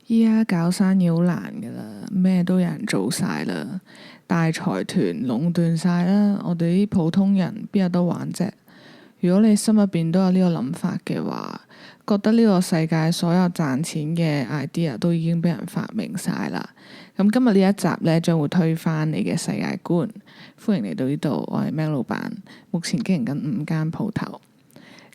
依家搞生意好難噶啦，咩都有人做晒啦，大財團壟斷晒啦，我哋啲普通人邊有得玩啫？如果你心入邊都有呢個諗法嘅話，覺得呢個世界所有賺錢嘅 idea 都已經俾人發明晒啦，咁今日呢一集呢，將會推翻你嘅世界觀。歡迎嚟到呢度，我係 Mac 老闆，目前經營緊5間鋪頭。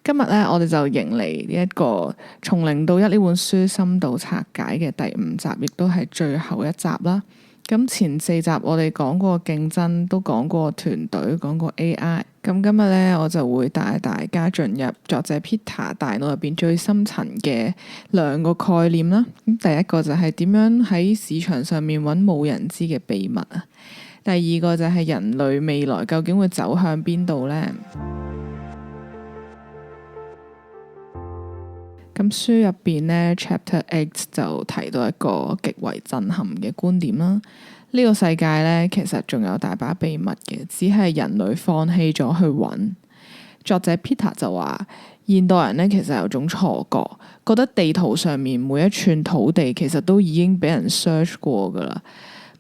今日呢，我哋就迎嚟呢一個從零到一呢本書深度拆解嘅第5集，亦都係最後一集啦。咁前4集我哋講過競爭，都講過團隊，講過 AI。咁今日呢，我就會帶大家進入作者 Peter 大腦入邊最深層嘅2個概念啦。咁第一個就係點樣喺市場上面揾冇人知嘅秘密啊。第二個就係人類未來究竟會走向邊度呢？咁書入邊呢 Chapter 8就提到一個極為震撼嘅觀點啦。呢個世界呢，其實仲有大把秘密嘅，只係人類放棄咗去揾。作者 Peter 就話，現代人呢，其實有種錯覺，覺得地圖上面每一寸土地其實都已經俾人 search 過噶啦，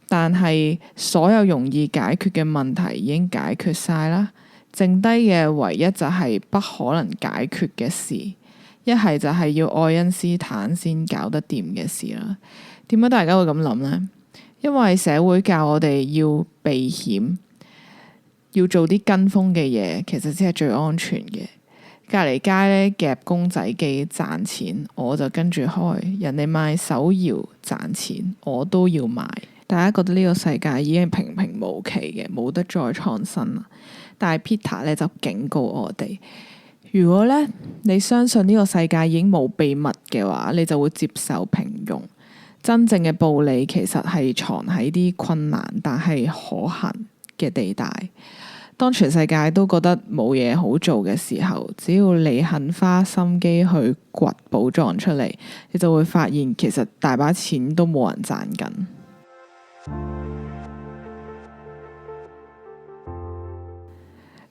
但係所有容易解決嘅問題已經解決晒啦，剩低嘅唯一就係不可能解決嘅事。一係就係要愛因斯坦先搞得掂嘅事啦。點解大家會咁諗呢？因為社會教我哋要避險，要做啲跟風嘅嘢，其實先係最安全嘅。隔離街呢，夾公仔機賺錢，我就跟住開。人哋賣手搖賺錢，我都要賣。大家覺得呢個世界已經平平無奇嘅，冇得再創新啦。但係 Peter 呢，就警告我哋。如果呢，你相信呢個世界已經冇秘密嘅話，你就會接受平庸。真正嘅暴利其實係藏喺啲困難但係可行嘅地帶。當全世界都覺得冇嘢好做嘅時候，只要你肯花心機去掘寶藏出嚟，你就會發現其實大把錢都冇人賺緊。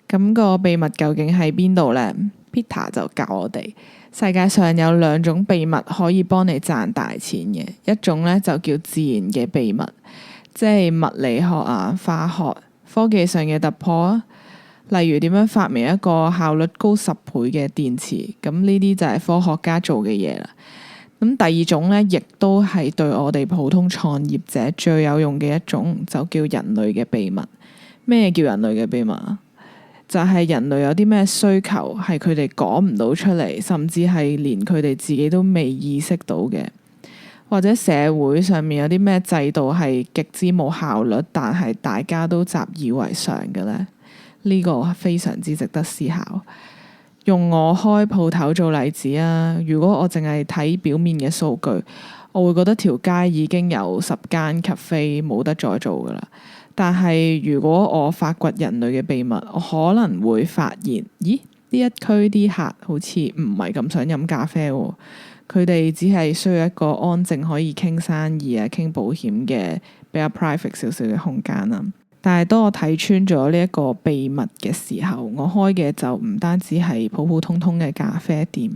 咁個秘密究竟喺邊度呢？ Peter 就教我哋，世界上有2種秘密可以幫你賺大錢嘅。一種呢，就叫自然嘅秘密，即係物理學啊、化學、科技上嘅突破啊。例如點樣發明一個效率高10倍嘅電池，咁呢啲就係科學家做嘅嘢啦。咁第二種呢，亦都係對我哋普通創業者最有用嘅一種，就叫人類嘅秘密。咩叫人類嘅秘密啊？就係人類有啲咩需求係佢哋講唔到出嚟，甚至係連佢哋自己都未意識到嘅，或者社會上面有啲咩制度係極之冇效率，但係大家都習以為常嘅呢？呢個非常之值得思考。用我開鋪頭做例子啊，如果我淨係睇表面嘅數據，我會覺得條街已經有10間 cafe 冇得再做噶啦。但係如果我發掘人類嘅秘密，我可能會發現，咦？呢一區啲客好似唔係咁想飲咖啡喎，佢哋只係需要一個安靜可以傾生意啊、傾保險嘅比較 private 少少嘅空間啦。但係當我睇穿咗呢一個秘密嘅時候，我開嘅就唔單止係普普通通嘅咖啡店，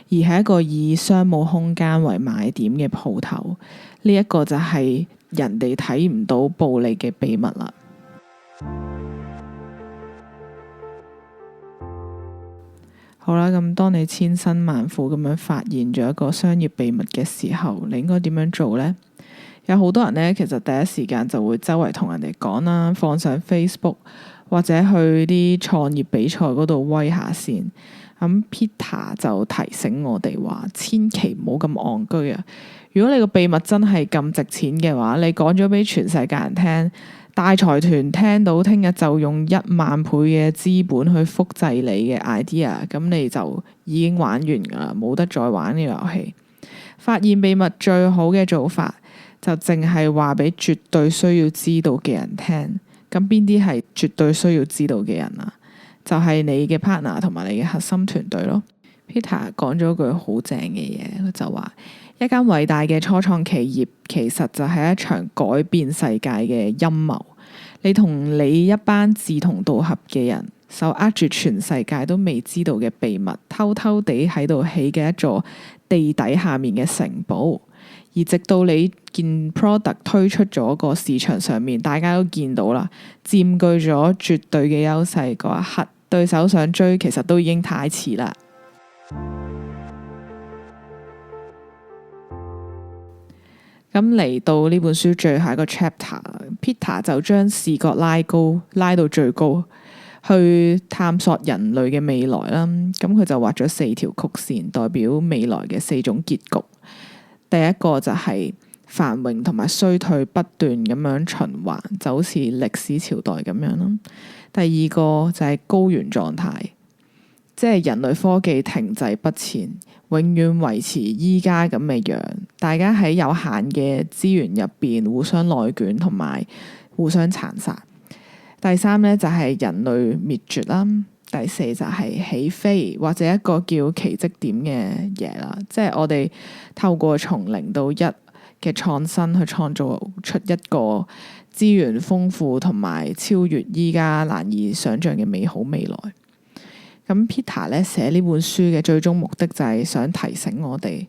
而係一個以商務空間為賣點嘅鋪頭。呢一個就係人哋睇唔到暴利嘅秘密啦。好啦，咁當你千辛萬苦咁樣發現咗一個商業秘密嘅時候，你應該點樣做呢？有好多人呢，其實第一時間就會周圍同人哋講啦，放上 Facebook 或者去啲創業比賽嗰度威下先。咁 Peter 就提醒我哋話，千祈唔好咁戇居啊！如果你個秘密真係咁值錢嘅話，你講咗俾全世界人聽，大財團聽到，聽日就用10000倍嘅資本去複製你嘅 idea， 咁你就已經玩完噶啦，冇得再玩呢個遊戲。發現秘密最好嘅做法，就淨係話俾絕對需要知道嘅人聽。咁邊啲係絕對需要知道嘅人啊？就係你嘅 partner 同埋你嘅核心團隊咯。Peter 講咗句好正嘅嘢，佢就話，一間偉大嘅初創企業其實就係一場改變世界嘅陰謀。你同你一班志同道合嘅人手握住全世界都未知道嘅秘密，偷偷地喺度起嘅一座地底下面嘅城堡。而直到你件 product 推出咗個市場上面，大家都見到啦，佔據咗絕對嘅優勢嗰一刻，對手想追其實都已經太遲啦。咁嚟到呢本書最後一個 chapter，Peter 就將視覺拉到最高，去探索人類嘅未來啦。咁佢就畫咗4條曲線，代表未來嘅4種結局。第一個就係繁榮同埋衰退不斷咁樣循環，就好似歷史朝代咁樣啦。第二個就係高原狀態，即係人類科技停滯不前，永遠維持依家咁嘅樣。大家喺有限嘅資源入邊互相內卷同埋互相殘殺。第三呢，就係人類滅絕啦。第四就係起飛，或者一個叫奇蹟點嘅嘢啦，即係我哋透過從0到1嘅創新去創造出一個資源豐富同埋超越依家難以想像嘅美好未來。咁 Peter 咧寫呢本書嘅最終目的就係想提醒我哋，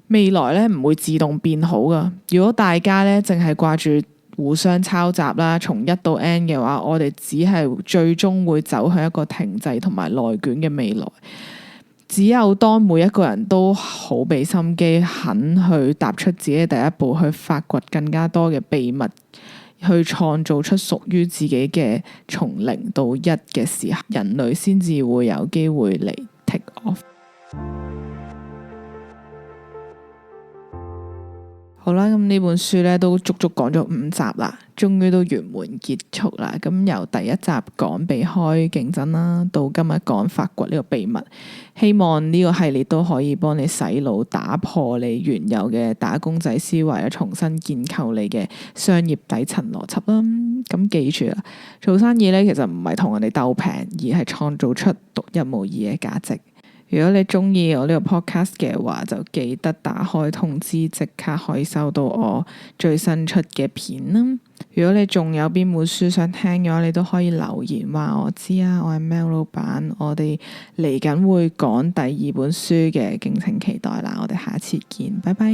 未來咧唔會自動變好噶。如果大家咧淨係掛住互相抄襲啦，從1到 N 嘅話，我哋只係最終會走向一個停滯同埋內卷嘅未來。只有當每一個人都好俾心機，肯去踏出自己嘅第一步，去發掘更加多嘅秘密，去創造出屬於自己嘅從0到1嘅時候，人類先至會有機會嚟 take off。好啦，咁呢本書咧都足足講咗5集啦，終於都圓滿結束啦。咁由第1集講避開競爭啦，到今日講發掘呢個秘密，希望呢個系列都可以幫你洗腦，打破你原有嘅打工仔思維，重新建構你嘅商業底層邏輯啦。咁記住啦，做生意咧其實唔係同人哋鬥平，而係創造出獨一無二嘅價值。如果你中意我呢個 podcast 嘅話，就記得打開通知，即刻可以收到我最新出嘅片啦。如果你仲有邊本書想聽嘅話，你都可以留言話我知啊。我係 Mel 老闆，我哋嚟緊會講第2本書嘅，敬請期待啦。我哋下次見，拜拜。